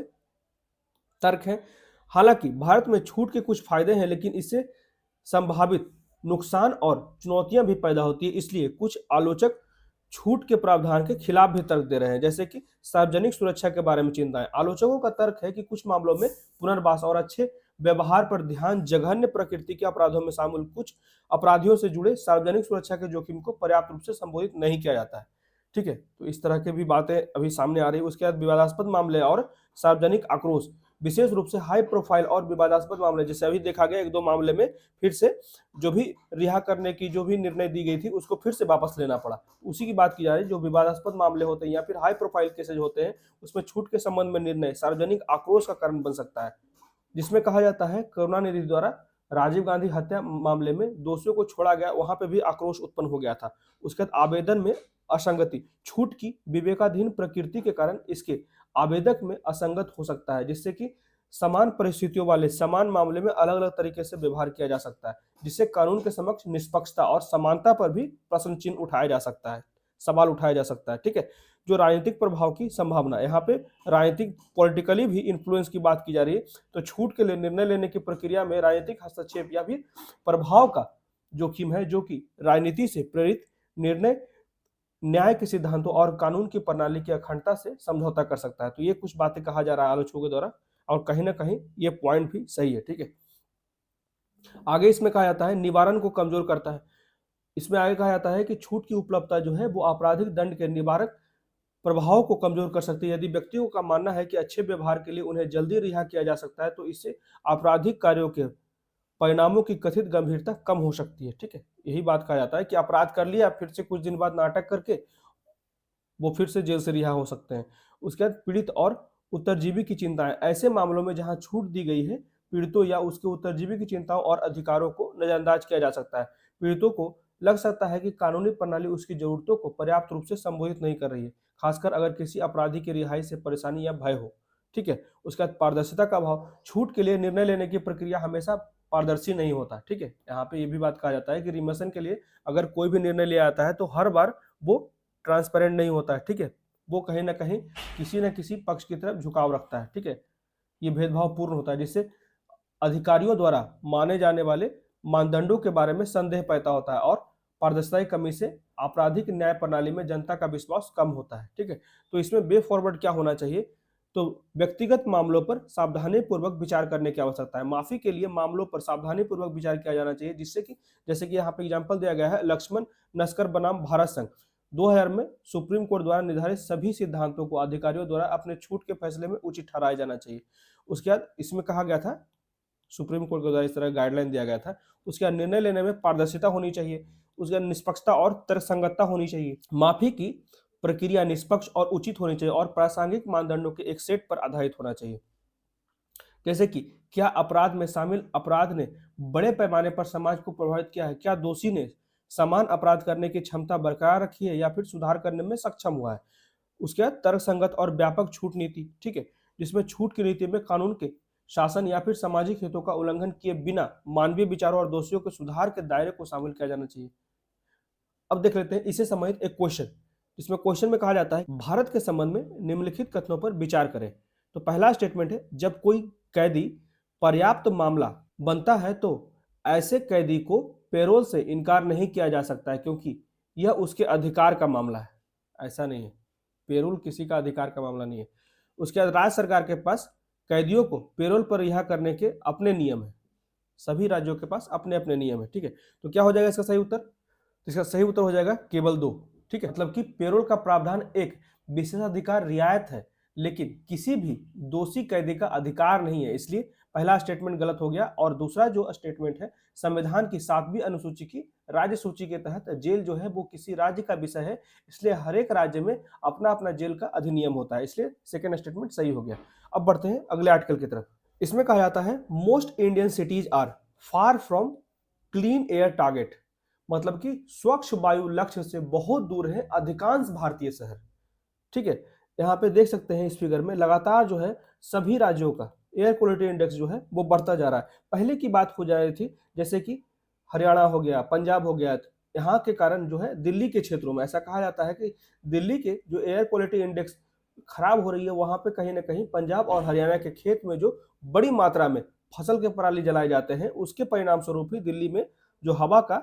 तर्क हैं। हालांकि भारत में छूट के कुछ फायदे हैं, लेकिन इससे संभावित नुकसान और चुनौतियां भी पैदा होती है, इसलिए कुछ आलोचक छूट के प्रावधान के खिलाफ भी तर्क दे रहे हैं, जैसे कि सार्वजनिक सुरक्षा के बारे में चिंताएं। आलोचकों का तर्क है कि कुछ मामलों में पुनर्वास और अच्छे व्यवहार पर ध्यान जघन्य प्रकृति के अपराधों में शामिल कुछ अपराधियों से जुड़े सार्वजनिक सुरक्षा के जोखिम को पर्याप्त रूप से संबोधित नहीं किया जाता है। ठीक है, तो इस तरह के भी बातें अभी सामने आ रही है। उसके बाद विवादास्पद मामले और सार्वजनिक आक्रोश, विशेष रूप से हाई प्रोफाइल और विवादास्पद मामले, जैसे अभी देखा गया एक दो मामले में फिर से जो भी रिहा करने की जो भी निर्णय दी गई थी उसको फिर से वापस लेना पड़ा, उसी की बात की जा रही है। जो विवादास्पद मामले होते हैं या फिर हाई प्रोफाइल केसेज होते हैं उसमें छूट के संबंध में निर्णय सार्वजनिक आक्रोश का कारण बन सकता है, जिसमें कहा जाता है करुणानिधि द्वारा राजीव गांधी हत्या मामले में दोषियों को छोड़ा गया, वहां पे भी आक्रोश उत्पन्न हो गया था। उसके बाद आवेदन में असंगति, छूट की विवेकाधीन प्रकृति के कारण इसके आवेदक में असंगत हो सकता है, जिससे कि समान परिस्थितियों वाले समान मामले में अलग अलग तरीके से व्यवहार किया जा सकता है, जिससे कानून के समक्ष निष्पक्षता और समानता पर भी प्रश्न चिन्ह उठाया जा सकता है, सवाल उठाया जा सकता है। ठीक है, जो राजनीतिक प्रभाव की संभावना, यहाँ पे राजनीतिक पॉलिटिकली भी इन्फ्लुएंस की बात की जा रही है, तो छूट के लिए निर्णय लेने की प्रक्रिया में राजनीतिक हस्तक्षेप या फिर प्रभाव का जोखिम है, जो कि राजनीति से प्रेरित निर्णय न्याय के सिद्धांतों और कानून की प्रणाली की अखंडता से समझौता कर सकता है। तो ये कुछ बातें कहा जा रहा है आलोचकों के द्वारा, और कहीं ना कहीं ये पॉइंट भी सही है। ठीक है, आगे इसमें कहा जाता है निवारण को कमजोर करता है। इसमें आगे कहा जाता है कि छूट की उपलब्धता जो है वो आपराधिक दंड के निवारक प्रभाव को कमजोर कर सकती है। यदि व्यक्तियों का मानना है कि अच्छे व्यवहार के लिए उन्हें जल्दी रिहा किया जा सकता है, तो इससे आपराधिक कार्यों के परिणामों की कथित गंभीरता कम हो सकती है। ठीक है, यही बात कहा जाता है कि अपराध कर लिया, फिर से कुछ दिन बाद नाटक करके वो फिर से जेल से रिहा हो सकते हैं। उसके बाद पीड़ित और उत्तरजीवी की चिंताएं, ऐसे मामलों में जहां छूट दी गई है, पीड़ितों या उसके उत्तरजीवी की चिंताओं और अधिकारों को नजरअंदाज किया जा सकता है। पीड़ितों को लग सकता है कि कानूनी प्रणाली उसकी जरूरतों को पर्याप्त रूप से संबोधित नहीं कर रही है, खासकर अगर किसी अपराधी की रिहाई से परेशानी या भय हो। ठीक है, उसके बाद पारदर्शिता का अभाव, छूट के लिए निर्णय लेने की प्रक्रिया हमेशा पारदर्शी नहीं होता। ठीक है, यहाँ पे ये भी बात कहा जाता है कि रिमोशन के लिए अगर कोई भी निर्णय लिया जाता है तो हर बार वो ट्रांसपेरेंट नहीं होता है। ठीक है, वो कहीं ना कहीं किसी न किसी पक्ष की तरफ झुकाव रखता है। ठीक है, ये भेदभाव पूर्ण होता है, जिससे अधिकारियों द्वारा माने जाने वाले मानदंडों के बारे में संदेह पैदा होता है, और पारदर्शिता की कमी से आपराधिक न्याय प्रणाली में जनता का विश्वास कम होता है। ठीक है, तो इसमें वे फॉरवर्ड क्या होना चाहिए, तो व्यक्तिगत मामलों पर सावधानी पूर्वक विचार करने की आवश्यकता है। माफी के लिए मामलों पर सावधानी पूर्वक विचार किया जाना चाहिए, जिससे कि जैसे कि यहाँ पे एग्जांपल दिया गया है लक्ष्मण नस्कर बनाम भारत संघ 2000 में सुप्रीम कोर्ट द्वारा निर्धारित सभी सिद्धांतों को अधिकारियों द्वारा अपने छूट के फैसले में उचित ठहराया जाना चाहिए। उसके बाद इसमें कहा गया था, सुप्रीम कोर्ट के द्वारा इस तरह गाइडलाइन दिया गया था, उसके बाद निर्णय लेने में पारदर्शिता होनी चाहिए, उसके बाद निष्पक्षता और तर्कसंगतता होनी चाहिए। माफी की प्रक्रिया निष्पक्ष और उचित होनी चाहिए और प्रासंगिक मानदंडों के एक सेट पर आधारित होना चाहिए। जैसे कि क्या अपराध में शामिल अपराध ने बड़े पैमाने पर समाज को प्रभावित किया है, क्या दोषी ने समान अपराध करने की क्षमता बरकरार रखी है या फिर सुधार करने में सक्षम हुआ है। उसके बाद तर्कसंगत और व्यापक छूट नीति। ठीक है, जिसमें छूट की नीति में कानून के शासन या फिर सामाजिक हितों का उल्लंघन किए बिना मानवीय विचारों और दोषियों के सुधार के दायरे को शामिल किया जाना चाहिए। अब देख लेते हैं इसे संबंधित एक क्वेश्चन, इसमें क्वेश्चन में कहा जाता है भारत के संबंध में निम्नलिखित कथनों पर विचार करें। तो पहला स्टेटमेंट है, जब कोई कैदी पर्याप्त मामला बनता है तो ऐसे कैदी को पैरोल से इनकार नहीं किया जा सकता है, क्योंकि यह उसके अधिकार का मामला है। ऐसा नहीं है, पैरोल किसी का अधिकार का मामला नहीं है। उसके बाद राज्य सरकार के पास कैदियों को पैरोल पर रिहा करने के अपने नियम है, सभी राज्यों के पास अपने अपने नियम है। ठीक है, तो क्या हो जाएगा इसका सही उत्तर, इसका सही उत्तर हो जाएगा केवल 2। ठीक है, मतलब कि पैरोल का प्रावधान एक विशेषाधिकार रियायत है, लेकिन किसी भी दोषी कैदी का अधिकार नहीं है, इसलिए पहला स्टेटमेंट गलत हो गया। और दूसरा जो स्टेटमेंट है, संविधान की 7वीं अनुसूची की राज्य सूची के तहत जेल जो है वो किसी राज्य का विषय है, इसलिए हर एक राज्य में अपना अपना जेल का अधिनियम होता है, इसलिए सेकेंड स्टेटमेंट सही हो गया। अब बढ़ते हैं अगले आर्टिकल की तरफ। इसमें कहा जाता है most Indian cities are far from clean air target, मतलब कि स्वच्छ वायु लक्ष्य से बहुत दूर है अधिकांश भारतीय शहर। ठीक है, यहाँ पे देख सकते हैं इस फिगर में लगातार जो है सभी राज्यों का एयर क्वालिटी इंडेक्स जो है वो बढ़ता जा रहा है। पहले की बात हो जा रही थी, जैसे कि हरियाणा हो गया, पंजाब हो गया, यहाँ के कारण जो है दिल्ली के क्षेत्रों में ऐसा कहा जाता है कि दिल्ली के जो एयर क्वालिटी इंडेक्स खराब हो रही है, वहां पे कहीं ना कहीं पंजाब और हरियाणा के खेत में जो बड़ी मात्रा में फसल के पराली जलाए जाते हैं, उसके परिणाम स्वरूप ही दिल्ली में जो हवा का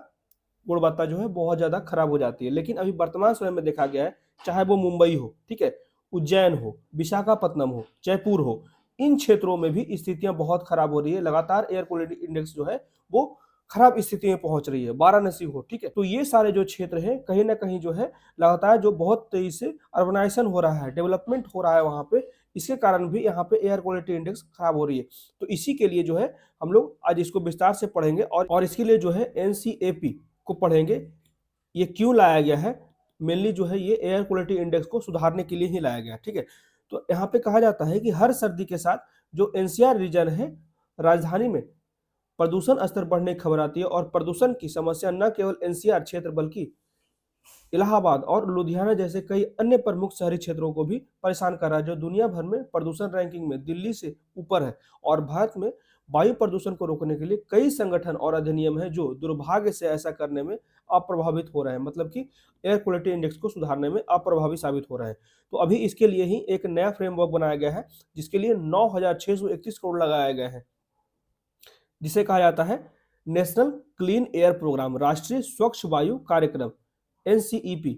गुणवत्ता जो है बहुत ज्यादा खराब हो जाती है। लेकिन अभी वर्तमान समय में देखा गया है, चाहे वो मुंबई हो, ठीक है, उज्जैन हो, विशाखापत्तनम हो, जयपुर हो, इन क्षेत्रों में भी स्थितियां बहुत खराब हो रही है। लगातार एयर क्वालिटी इंडेक्स जो है वो खराब स्थिति में पहुंच रही है। वाराणसी हो, ठीक है, तो ये सारे जो क्षेत्र हैं कहीं ना कहीं जो है लगातार जो बहुत तेजी से अर्बनाइजेशन हो रहा है, डेवलपमेंट हो रहा है वहां पे, इसके कारण भी यहाँ पे एयर क्वालिटी इंडेक्स खराब हो रही है। तो इसी के लिए जो है हम लोग आज इसको विस्तार से पढ़ेंगे और इसके लिए जो है एनसीएपी को पढ़ेंगे। ये क्यों लाया गया है, मेनली जो है ये एयर क्वालिटी इंडेक्स को सुधारने के लिए ही लाया गया। ठीक है, तो यहाँ पे कहा जाता है कि हर सर्दी के साथ जो एनसीआर रीजन है राजधानी में प्रदूषण स्तर बढ़ने की खबर आती है और प्रदूषण की समस्या न केवल एनसीआर क्षेत्र बल्कि इलाहाबाद और लुधियाना जैसे कई अन्य प्रमुख शहरी क्षेत्रों को भी परेशान कर रहा है, जो दुनिया भर में प्रदूषण रैंकिंग में दिल्ली से ऊपर है। और भारत में वायु प्रदूषण को रोकने के लिए कई संगठन और अधिनियम हैं जो दुर्भाग्य से ऐसा करने में अप्रभावित हो रहे हैं, मतलब कि एयर क्वालिटी इंडेक्स को सुधारने में अप्रभावी साबित हो रहे हैं। तो अभी इसके लिए ही एक नया फ्रेमवर्क बनाया गया है, जिसके लिए 9,631 करोड़ लगाए गए हैं, जिसे कहा जाता है नेशनल क्लीन एयर प्रोग्राम, राष्ट्रीय स्वच्छ वायु कार्यक्रम, एनसीईपी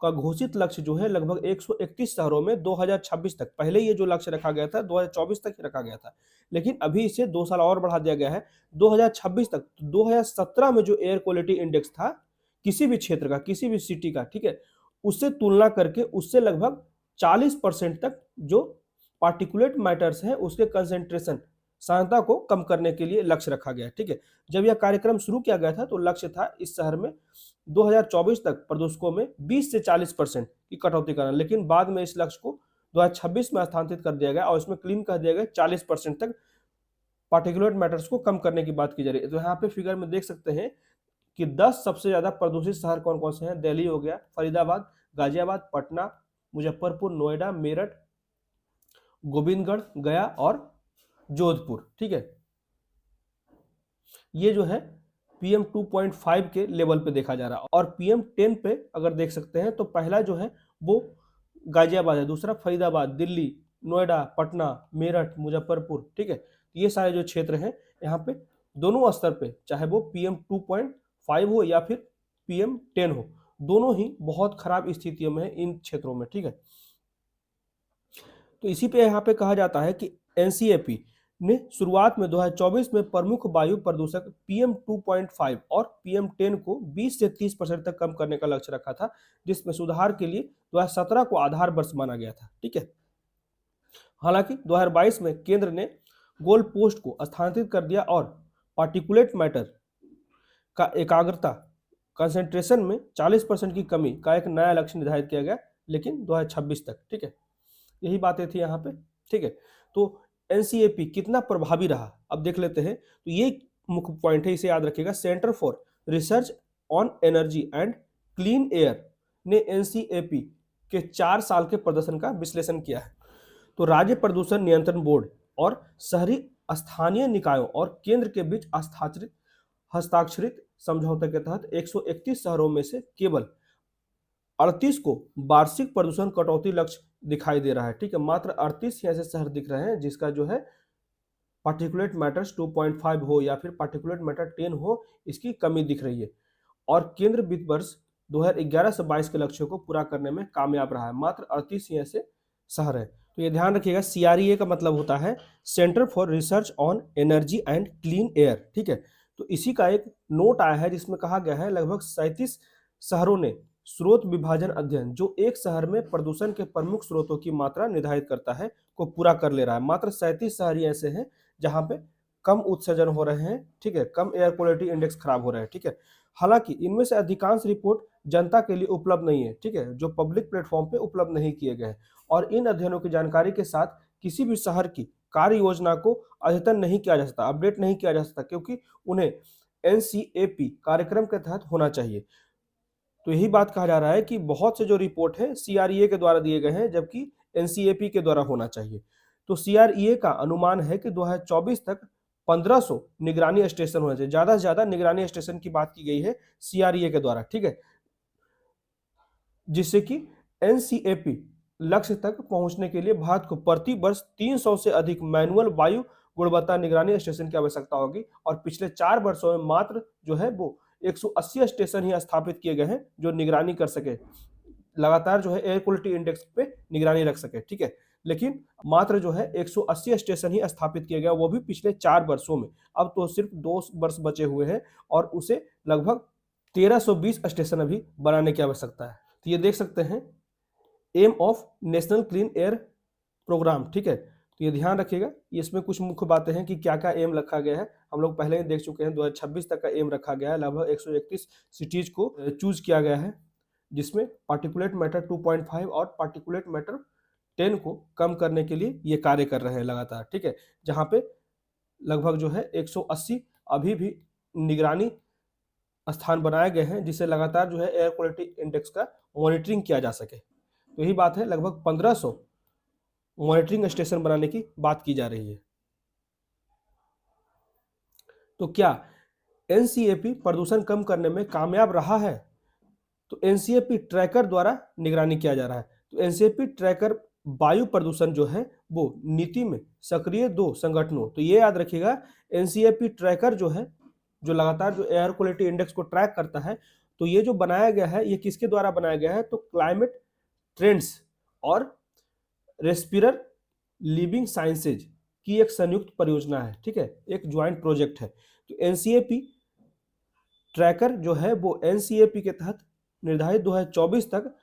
का घोषित लक्ष्य जो है लगभग 131 शहरों में 2026 तक, पहले ये जो लक्ष्य रखा गया था 2024 तक ही रखा गया था, लेकिन अभी इसे 2 साल और बढ़ा दिया गया है 2026 तक। 2017 में जो एयर क्वालिटी इंडेक्स था किसी भी क्षेत्र का, किसी भी सिटी का, ठीक है, उससे तुलना करके उससे लगभग 40% तक जो पार्टिकुलेट मैटर्स हैं उसके कंसेंट्रेशन सांद्रता को कम करने के लिए लक्ष्य रखा गया है। ठीक है, जब यह कार्यक्रम शुरू किया गया था तो लक्ष्य था इस शहर में 2024 तक प्रदूषकों में 20 से 40% की कटौती करना, लेकिन बाद में इस लक्ष्य को 2026 में स्थानांतरित कर दिया गया और इसमें क्लीन कर दिया गया 40% तक पार्टिकुलेट मैटर्स को कम करने की बात की जा रही है। तो यहाँ पे फिगर में देख सकते हैं कि 10 सबसे ज्यादा प्रदूषित शहर कौन कौन से हैं। दिल्ली हो गया, फरीदाबाद, गाजियाबाद, पटना, मुजफ्फरपुर, नोएडा, मेरठ, गोविंदगढ़, गया और जोधपुर। ठीक है, ये जो है PM 2.5 के लेवल पे देखा जा रहा है। और PM 10 पे अगर देख सकते हैं तो पहला जो है वो गाजियाबाद है, दूसरा फरीदाबाद, दिल्ली, नोएडा, पटना, मेरठ, मुजफ्फरपुर। ठीक है, ये सारे जो क्षेत्र हैं यहाँ पे दोनों स्तर पे, चाहे वो PM 2.5 हो या फिर PM 10 हो, दोनों ही बहुत खराब स्थितियों में है इन क्षेत्रों में। ठीक है, तो इसी पे यहाँ पे कहा जाता है कि एनसीएपी ने शुरुआत में 2024 में प्रमुख वायु प्रदूषक PM 2.5 और PM 10 को 20 से 30% तक कम करने का लक्ष्य रखा था, जिसमें सुधार के लिए 2017 को आधार वर्ष माना गया था। ठीक है, हालांकि 2022 में केंद्र ने गोल पोस्ट को स्थानांतरित कर दिया और पार्टिकुलेट मैटर का एकाग्रता कंसेंट्रेशन में 40% की कमी का एक नया लक्ष्य निर्धारित किया गया, लेकिन 2026 तक। ठीक है, यही बातें थी यहाँ पे। ठीक है, तो एनसीएपी कितना प्रभावी रहा अब देख लेते हैं। तो ये मुख्य पॉइंट है, इसे याद रखिएगा। Centre for research on energy and clean air ने एनसीएपी के 4 साल के प्रदर्शन का विश्लेषण किया है। तो राज्य प्रदूषण नियंत्रण बोर्ड और शहरी स्थानीय निकायों और केंद्र के बीच हस्ताक्षरित समझौते के तहत 131 शहरों में से केवल 38 को वार्षिक प्रदूषण कटौती लक्ष्य दिखाई दे रहा है। ठीक है, मात्र 38 ही ऐसे शहर दिख रहे हैं जिसका जो है पार्टिकुलेट मैटर्स 2.5 हो या फिर पार्टिकुलेट मैटर 10 हो, इसकी कमी दिख रही है। और केंद्र वित्त वर्ष 2011 से 22 के लक्ष्यों को पूरा करने में कामयाब रहा है। मात्र 38 ही ऐसे शहर है। तो ये ध्यान रखिएगा, CREA का मतलब होता है centre for research on energy and clean air. ठीक है, तो इसी का एक नोट आया है जिसमें कहा गया है लगभग 37 शहरों ने स्रोत विभाजन अध्ययन, जो एक शहर में प्रदूषण के प्रमुख स्रोतों की मात्रा निर्धारित करता है, को पूरा कर ले रहा है। मात्र 37 शहर ही ऐसे हैं जहां पे कम उत्सर्जन हो रहे हैं। ठीक है, कम एयर क्वालिटी इंडेक्स खराब हो रहे हैं। ठीक है, हालांकि इनमें से अधिकांश रिपोर्ट जनता के लिए उपलब्ध नहीं है। ठीक है, जो पब्लिक प्लेटफॉर्म पे उपलब्ध नहीं किए गए हैं। और इन अध्ययनों की जानकारी के साथ किसी भी शहर की कार्य योजना को अद्यतन नहीं किया जा सकता, अपडेट नहीं किया जा सकता, क्योंकि उन्हें एनसीएपी कार्यक्रम के तहत होना चाहिए। तो यही बात कहा जा रहा है कि बहुत से जो रिपोर्ट है CREA के द्वारा दिए गए हैं, जबकि एनसीएपी के द्वारा होना चाहिए। तो CREA का अनुमान है कि 2024 तक 1500 निगरानी स्टेशन होने चाहिए। ज्यादा से ज्यादा निगरानी स्टेशन की बात की गई है CREA के द्वारा। ठीक है, जिससे कि एनसीएपी लक्ष्य तक पहुंचने के लिए भारत को प्रति वर्ष 300 से अधिक मैनुअल वायु गुणवत्ता निगरानी स्टेशन की आवश्यकता होगी। और पिछले 4 वर्षों में मात्र जो है वो 180 स्टेशन ही स्थापित किए गए हैं जो निगरानी कर सके, लगातार जो है एयर क्वालिटी इंडेक्स पे निगरानी रख सके। ठीक है, लेकिन मात्र जो है 180 स्टेशन ही स्थापित किए गए, वो भी पिछले 4 वर्षों में। अब तो सिर्फ 2 वर्ष बचे हुए हैं और उसे लगभग 1320 स्टेशन अभी बनाने की आवश्यकता है। तो ये देख सकते हैं aim of national clean air programme. ठीक है, तो ये ध्यान रखिएगा, इसमें कुछ मुख्य बातें हैं कि क्या क्या एम रखा गया है। हम लोग पहले ही देख चुके हैं 2026 तक का एम रखा गया है। लगभग 131 सिटीज को चूज किया गया है, जिसमें पार्टिकुलेट मैटर 2.5 और पार्टिकुलेट मैटर 10 को कम करने के लिए ये कार्य कर रहे हैं लगातार। ठीक है, जहाँ पे लगभग जो है 180 अभी भी निगरानी स्थान बनाए गए हैं जिससे लगातार जो है एयर क्वालिटी इंडेक्स का मॉनिटरिंग किया जा सके। तो यही बात है, लगभग 1500 मॉनिटरिंग स्टेशन बनाने की बात की जा रही है। तो क्या एनसीएपी प्रदूषण कम करने में कामयाब रहा है? तो एनसीएपी ट्रैकर द्वारा निगरानी किया जा रहा है। तो एनसीएपी ट्रैकर वायु प्रदूषण जो है वो नीति में सक्रिय 2 संगठनों, तो ये याद रखिएगा, एनसीएपी ट्रैकर जो है, जो लगातार जो एयर क्वालिटी इंडेक्स को ट्रैक करता है, तो ये जो बनाया गया है ये किसके द्वारा बनाया गया है? तो क्लाइमेट ट्रेंड्स और रेस्पिरर लिविंग साइंसेज की एक संयुक्त परियोजना है, ठीक है, एक ज्वाइंट प्रोजेक्ट है। तो एनसीएपी ट्रैकर जो है वो एनसीएपी के तहत निर्धारित 2024 तक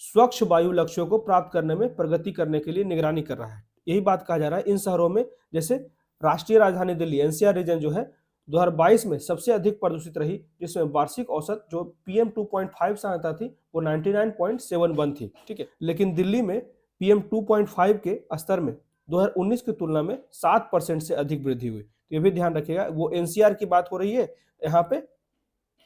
स्वच्छ वायु लक्ष्यों को प्राप्त करने में प्रगति करने के लिए निगरानी कर रहा है। यही बात कहा जा रहा है इन शहरों में, जैसे राष्ट्रीय राजधानी दिल्ली एनसीआर रीजन जो है 2022 में सबसे अधिक प्रदूषित रही, जिसमें वार्षिक औसत जो PM 2.5 सहायता थी वो 99.71 थी, ठीक है। लेकिन दिल्ली में PM 2.5 के स्तर में 2019 की तुलना में 7% से अधिक वृद्धि हुई। तो ये भी ध्यान रखिएगा, वो एनसीआर की बात हो रही है, यहाँ पे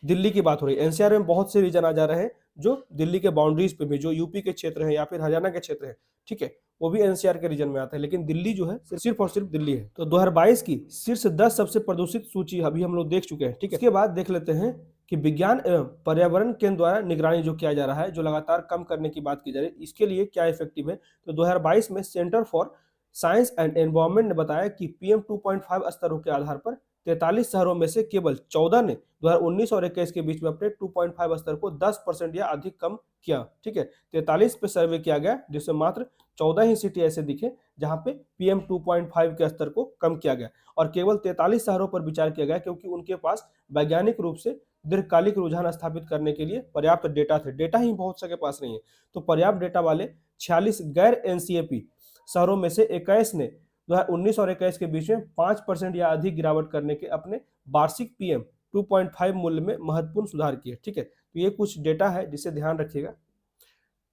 दिल्ली की बात हो रही है। एनसीआर में बहुत से रीजन आ जा रहे हैं जो दिल्ली के बाउंड्रीज पे भी, जो यूपी के क्षेत्र है या फिर हरियाणा के क्षेत्र है, ठीक है, वो भी एनसीआर के रीजन में आता है, लेकिन दिल्ली जो है सिर्फ और सिर्फ दिल्ली है। तो 2022 की शीर्ष 10 सबसे प्रदूषित सूची अभी हम लोग देख चुके हैं, ठीक है। इसके बाद देख लेते हैं कि विज्ञान एवं पर्यावरण केंद्र द्वारा निगरानी जो किया जा रहा है, जो लगातार कम करने की बात की जा रही है, इसके लिए क्या इफेक्टिव है। तो 2022 में centre for science and environment ने बताया कि PM 2.5 स्तरों के आधार पर 43 शहरों में से केवल 14 ने 2019 और 21 के बीच में अपने 2.5 स्तर को 10% या अधिक कम किया, ठीक है। 43 पे सर्वे किया गया, जिसमें मात्र 14 ही सिटी ऐसे दिखे जहां पे PM 2.5 के स्तर को कम किया गया, और केवल 43 शहरों पर विचार किया गया क्योंकि उनके पास वैज्ञानिक रूप से दीर्घकालिक रुझान स्थापित करने के लिए पर्याप्त डेटा थे। डेटा ही बहुत सबके पास नहीं है, तो पर्याप्त डेटा वाले 46 गैर एनसीएपी शहरों में से 21 ने 2019 और 21 के बीच में 5% या अधिक गिरावट करने के अपने वार्षिक PM 2.5 मूल्य में महत्वपूर्ण सुधार किए, ठीक है। तो ये कुछ डेटा है जिसे ध्यान रखिएगा,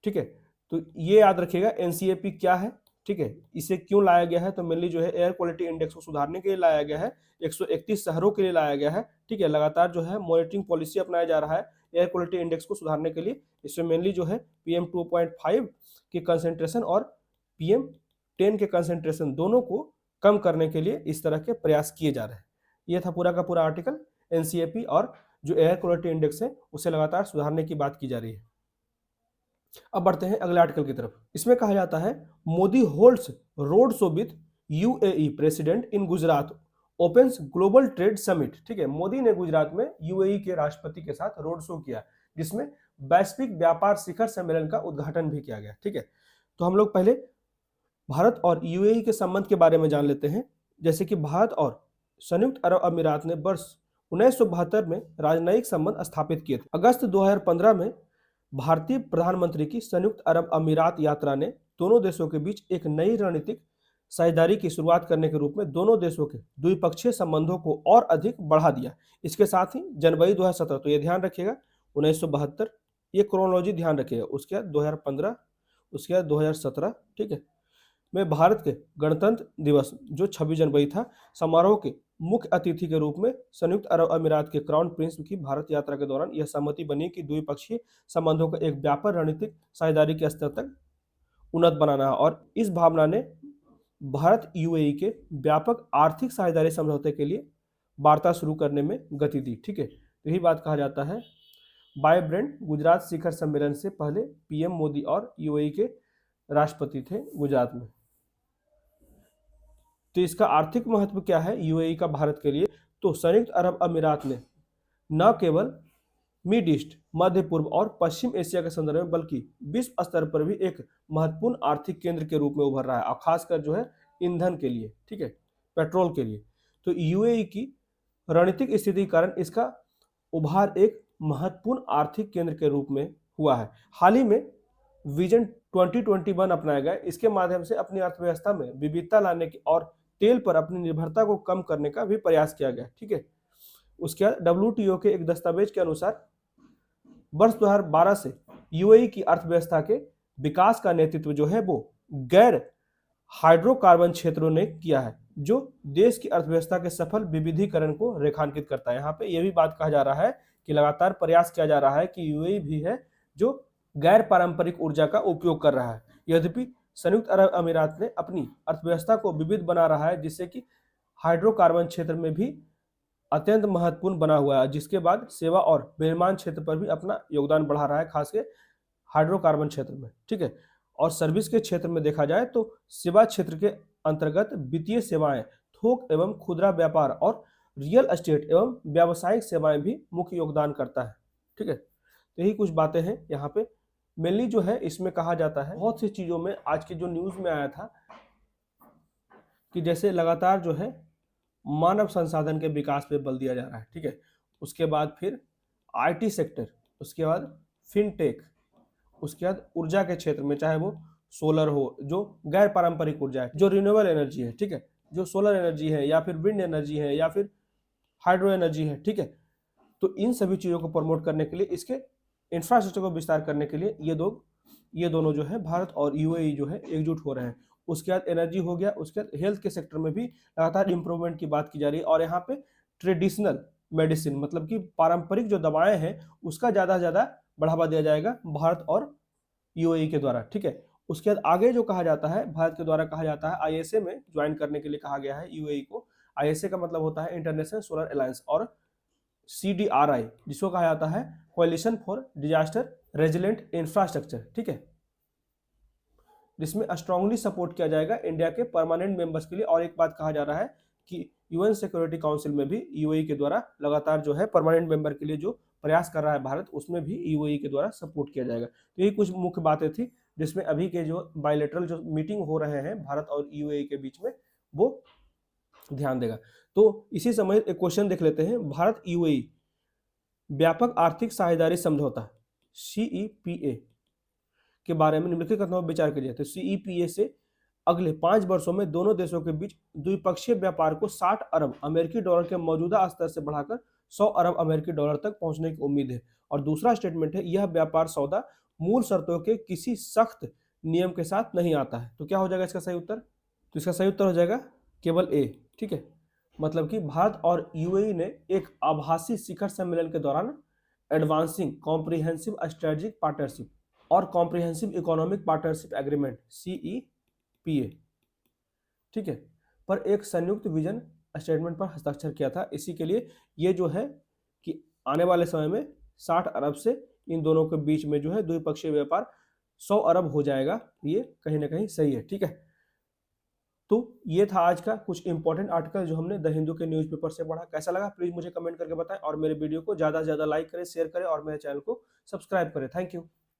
ठीक है। तो ये याद रखिएगा एनसीएपी क्या है, ठीक है, इसे क्यों लाया गया है। तो मेनली जो है एयर क्वालिटी इंडेक्स को सुधारने के लिए लाया गया है, 131 शहरों के लिए लाया गया है, ठीक है। लगातार जो है मॉनिटरिंग पॉलिसी अपनाया जा रहा है एयर क्वालिटी इंडेक्स को सुधारने के लिए। इसमें मेनली जो है PM 2.5 की कंसेंट्रेशन और PM 10 के कंसेंट्रेशन दोनों को कम करने के लिए इस तरह के प्रयास किए जा रहे हैं। ये था पूरा का पूरा आर्टिकल, एनसीएपी और जो एयर क्वालिटी इंडेक्स है उसे लगातार सुधारने की बात की जा रही है। अब बढ़ते हैं अगले आर्टिकल की तरफ। इसमें कहा जाता है Modi holds road show with UAE president in Gujarat opens global trade summit, ठीक है। मोदी ने गुजरात में UAE के राष्ट्रपति के साथ रोड शो किया, जिसमें वैश्विक व्यापार शिखर सम्मेलन का उद्घाटन भी किया गया, ठीक है। तो हम लोग पहले भारत और UAE के संबंध के बारे में जान लेते हैं। जैसे कि भारत और संयुक्त अरब अमीरात ने वर्ष 1972 में राजनयिक संबंध स्थापित किए थे। अगस्त 2015 में भारतीय प्रधानमंत्री की संयुक्त अरब अमीरात यात्रा ने दोनों देशों के बीच एक नई रणनीतिक साझेदारी की शुरुआत करने के रूप में दोनों देशों के द्विपक्षीय संबंधों को और अधिक बढ़ा दिया। इसके साथ ही जनवरी 2017, तो ये ध्यान रखिएगा 1972, ये क्रोनोलॉजी ध्यान रखिएगा, उसके बाद 2015, उसके बाद 2017, ठीक है, में भारत के गणतंत्र दिवस जो 26 जनवरी था, समारोह के मुख्य अतिथि के रूप में संयुक्त अरब अमीरात के क्राउन प्रिंस की भारत यात्रा के दौरान यह सहमति बनी कि द्विपक्षीय संबंधों का एक व्यापक रणनीतिक साझेदारी के स्तर तक उन्नत बनाना है, और इस भावना ने भारत UAE के व्यापक आर्थिक साझेदारी समझौते के लिए वार्ता शुरू करने में गति दी, ठीक है। तो यही बात कहा जाता है वाइब्रेंट गुजरात शिखर सम्मेलन से पहले PM मोदी और UAE के राष्ट्रपति थे गुजरात में। तो इसका आर्थिक महत्व क्या है UAE का भारत के लिए? तो संयुक्त अरब अमीरात ने न केवल मिड ईस्ट, मध्य पूर्व और पश्चिम एशिया के संदर्भ में बल्कि विश्व स्तर पर भी एक महत्वपूर्ण आर्थिक केंद्र के रूप में उभर रहा है, और खासकर जो है ईंधन के लिए, ठीक है, पेट्रोल के लिए। तो UAE की रणनीतिक स्थिति के कारण इसका उभार एक महत्वपूर्ण आर्थिक केंद्र के रूप में हुआ है। हाल ही में विजन 2021 अपनाया गया, इसके माध्यम से अपनी अर्थव्यवस्था में विविधता लाने की और तेल पर अपनी निर्भरता को कम करने का भी प्रयास किया गया, ठीक है। उसके बाद WTO के एक दस्तावेज के अनुसार वर्ष 2012 से UAE की अर्थव्यवस्था के विकास का नेतृत्व जो है वो गैर हाइड्रोकार्बन क्षेत्रों ने किया है। जो देश की अर्थव्यवस्था के सफल विविधीकरण को रेखांकित करता है। यहाँ पे यह भी बात कहा जा रहा है कि लगातार प्रयास किया जा रहा है कि यूएई भी है जो गैर पारंपरिक ऊर्जा का उपयोग कर रहा है। यद्यपि संयुक्त अरब अमीरात ने अपनी अर्थव्यवस्था को विविध बना रहा है, जिससे कि हाइड्रोकार्बन क्षेत्र में भी अत्यंत महत्वपूर्ण बना हुआ है, जिसके बाद सेवा और विनिर्माण क्षेत्र पर भी अपना योगदान बढ़ा रहा है, खासकर हाइड्रोकार्बन क्षेत्र में। ठीक है, और सर्विस के क्षेत्र में देखा जाए तो सेवा क्षेत्र के अंतर्गत वित्तीय सेवाएं, थोक एवं खुदरा व्यापार और रियल एस्टेट एवं व्यावसायिक सेवाएं भी मुख्य योगदान करता है। ठीक है, तो यही कुछ बातें हैं यहाँ पे। मेनली जो है इसमें कहा जाता है बहुत सी चीजों में, आज के जो न्यूज में आया था कि जैसे लगातार जो है मानव संसाधन के विकास पे बल दिया जा रहा है। ठीक है, उसके बाद फिर आईटी सेक्टर, उसके बाद फिनटेक, उसके बाद ऊर्जा के क्षेत्र में, चाहे वो सोलर हो जो गैर पारंपरिक ऊर्जा है, जो रिन्यूएबल एनर्जी है, ठीक है, जो सोलर एनर्जी है या फिर विंड एनर्जी है या फिर हाइड्रो एनर्जी है। ठीक है, तो इन सभी चीजों को प्रमोट करने के लिए, इसके इंफ्रास्ट्रक्चर को विस्तार करने के लिए ये दोनों जो है भारत और यूएई जो है एकजुट हो रहे हैं। उसके बाद एनर्जी हो गया, उसके बाद हेल्थ के सेक्टर में भी लगातार इंप्रूवमेंट की बात की जा रही है। और यहाँ पे ट्रेडिशनल मेडिसिन, मतलब कि पारंपरिक जो दवाएं हैं उसका ज्यादा से ज्यादा बढ़ावा दिया जाएगा भारत और यूएई के द्वारा। ठीक है, उसके बाद आगे जो कहा जाता है, भारत के द्वारा कहा जाता है आईएसए में ज्वाइन करने के लिए कहा गया है यूएई को। आईएसए का मतलब होता है इंटरनेशनल सोलर अलायंस, और सीडीआरआई जिसको कहा जाता है coalition for disaster resilient infrastructure. ठीक है, जिसमें स्ट्रांगली सपोर्ट किया जाएगा इंडिया के परमानेंट मेंबर्स के लिए। और एक बात कहा जा रहा है कि यूएन सिक्योरिटी काउंसिल में भी यूएई के द्वारा लगातार जो है परमानेंट मेंबर के लिए जो प्रयास कर रहा है भारत, उसमें भी यूएई के द्वारा सपोर्ट किया जाएगा। तो यही कुछ मुख्य बातें थी जिसमें अभी के जो बायलैटरल जो मीटिंग हो रहे हैं भारत और यूएई के बीच में, वो ध्यान देगा। तो इसी समय एक क्वेश्चन देख लेते हैं, भारत यूएई व्यापक आर्थिक साझेदारी समझौता सीईपीए के बारे में निम्नलिखित कथनों पर विचार किया जाता है। सीईपीए से अगले 5 वर्षों में दोनों देशों के बीच द्विपक्षीय व्यापार को 60 अरब अमेरिकी डॉलर के मौजूदा स्तर से बढ़ाकर 100 अरब अमेरिकी डॉलर तक पहुंचने की उम्मीद है। और दूसरा स्टेटमेंट है, यह व्यापार सौदा मूल शर्तों के किसी सख्त नियम के साथ नहीं आता है। तो क्या हो जाएगा इसका सही उत्तर? तो इसका सही उत्तर हो जाएगा केवल ए। ठीक है, मतलब कि भारत और यूएई ने एक आभासी शिखर सम्मेलन के दौरान एडवांसिंग कॉम्प्रिहेंसिव स्ट्रेटेजिक पार्टनरशिप और comprehensive economic partnership agreement CEPA, ठीक है, पर एक संयुक्त विजन स्टेटमेंट पर हस्ताक्षर किया था। इसी के लिए ये जो है कि आने वाले समय में 60 अरब से इन दोनों के बीच में जो है द्विपक्षीय व्यापार 100 अरब हो जाएगा। ये कहीं ना कहीं सही है। ठीक है, तो ये था आज का कुछ इंपॉर्टेंट आर्टिकल जो हमने द हिंदू के न्यूज़पेपर से पढ़ा। कैसा लगा प्लीज मुझे कमेंट करके बताएं, और मेरे वीडियो को ज़्यादा से ज़्यादा लाइक करें, शेयर करें और मेरे चैनल को सब्सक्राइब करें। Thank you.